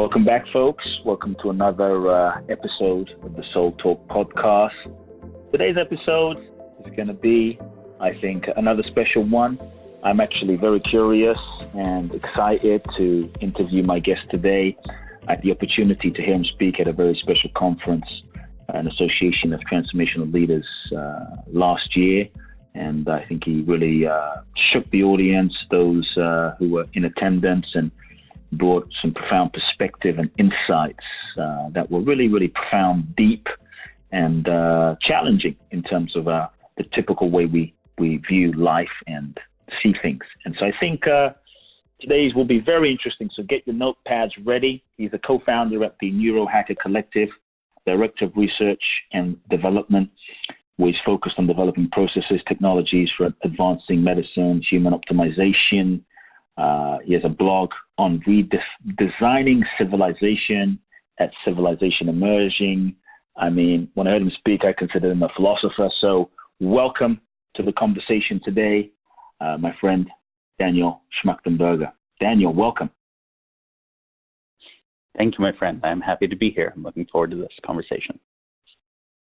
Welcome back, folks. Welcome to another episode of the SoulTalk podcast. Today's episode is going to be, I think, another special one. I'm actually very curious and excited to interview my guest today. I had the opportunity to hear him speak at a very special conference, an Association of Transformational Leaders last year. And I think he really shook the audience, those who were in attendance, and brought some profound perspective and insights that were really, really profound, deep, and challenging in terms of the typical way we view life and see things. And so I think today's will be very interesting. So get your notepads ready. He's a co-founder at the Neurohacker Collective, Director of Research and Development, where he's focused on developing processes, technologies for advancing medicine, human optimization. He has a blog on redesigning civilization at Civilization Emerging. I mean, when I heard him speak, I considered him a philosopher. So welcome to the conversation today, my friend Daniel Schmachtenberger. Daniel, welcome. Thank you, my friend. I'm happy to be here. I'm looking forward to this conversation.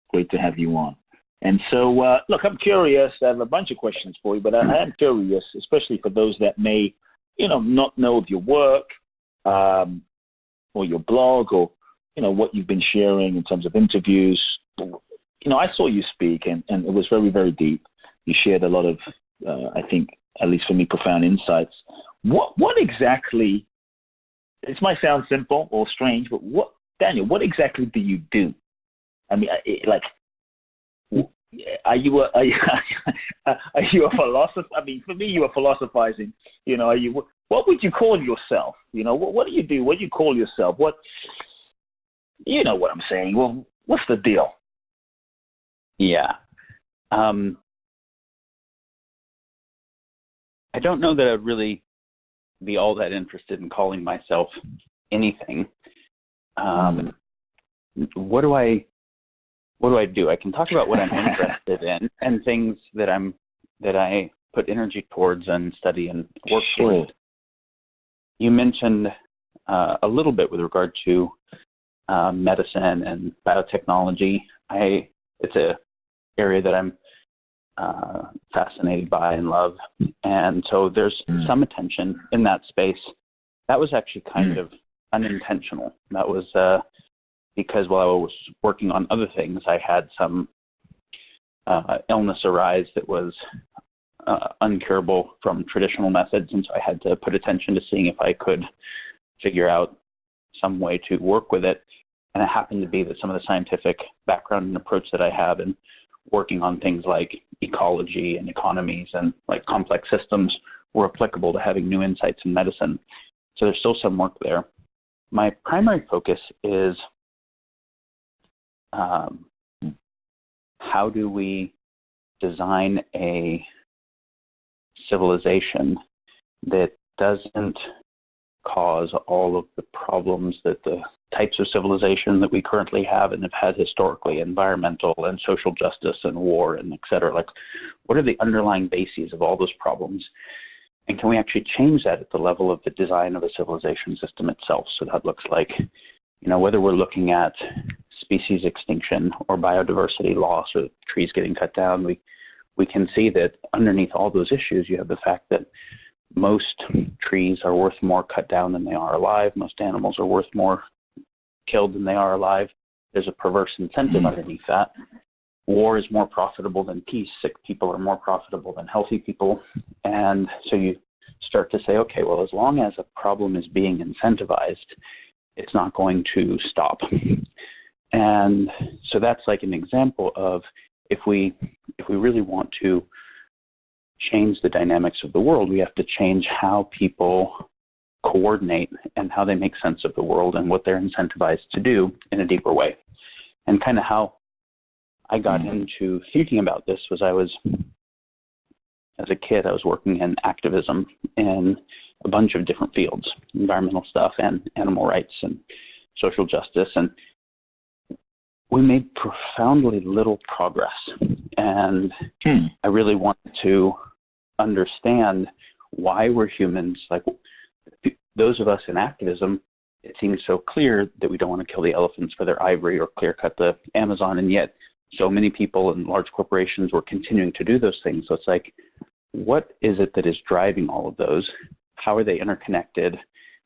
Great to have you on. And so, look, I'm curious. I have a bunch of questions for you, but I am curious, especially for those that may, not know of your work or your blog or, what you've been sharing in terms of interviews. I saw you speak, and it was very, very deep. You shared a lot of, I think, at least for me, profound insights. What exactly, this might sound simple or strange, but Daniel, what exactly do you do? I mean, are you a philosopher? I mean, for me, you are philosophizing. What would you call yourself? What do you do? What do you call yourself? What I'm saying? Well, what's the deal? Yeah. I don't know that I'd really be all that interested in calling myself anything. What do I do? I can talk about what I'm interested in and things that I put energy towards and study and work towards. You mentioned a little bit with regard to medicine and biotechnology. It's a area that I'm fascinated by and love, and so there's some attention in that space. That was actually kind of unintentional. That was because while I was working on other things, I had some illness arise that was uncurable from traditional methods, and so I had to put attention to seeing if I could figure out some way to work with it. And it happened to be that some of the scientific background and approach that I have in working on things like ecology and economies and like complex systems were applicable to having new insights in medicine. So there's still some work there. My primary focus is how do we design a civilization that doesn't cause all of the problems that the types of civilization that we currently have and have had historically, environmental and social justice and war and et cetera. Like, what are the underlying bases of all those problems? And can we actually change that at the level of the design of a civilization system itself? So that looks like, whether we're looking at species extinction or biodiversity loss or trees getting cut down, we can see that underneath all those issues, you have the fact that most trees are worth more cut down than they are alive. Most animals are worth more killed than they are alive. There's a perverse incentive underneath that. War is more profitable than peace. Sick people are more profitable than healthy people. And so you start to say, okay, well, as long as a problem is being incentivized, it's not going to stop. And so that's like an example of if we really want to change the dynamics of the world, we have to change how people coordinate and how they make sense of the world and what they're incentivized to do in a deeper way. And kind of how I got into thinking about this was as a kid, I was working in activism in a bunch of different fields, environmental stuff and animal rights and social justice. And we made profoundly little progress. And I really wanted to understand why we're humans, like those of us in activism, it seems so clear that we don't want to kill the elephants for their ivory or clear cut the Amazon, and yet so many people and large corporations were continuing to do those things. So it's like, what is it that is driving all of those? How are they interconnected?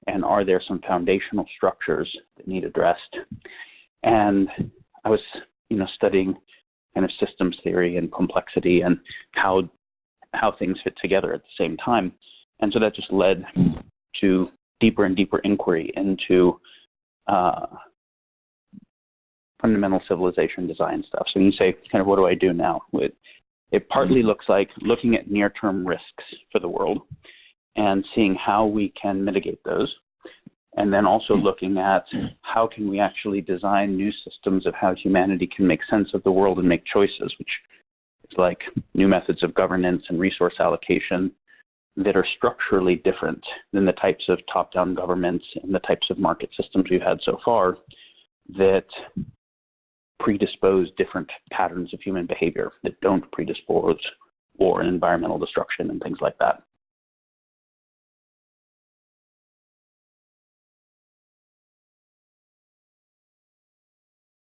And are there some foundational structures that need addressed? And I was, studying kind of systems theory and complexity and how things fit together at the same time. And so that just led to deeper and deeper inquiry into fundamental civilization design stuff. So you say, kind of, what do I do now? It partly looks like looking at near-term risks for the world and seeing how we can mitigate those. And then also looking at how can we actually design new systems of how humanity can make sense of the world and make choices, which is like new methods of governance and resource allocation that are structurally different than the types of top-down governments and the types of market systems we've had so far that predispose different patterns of human behavior that don't predispose war and environmental destruction and things like that.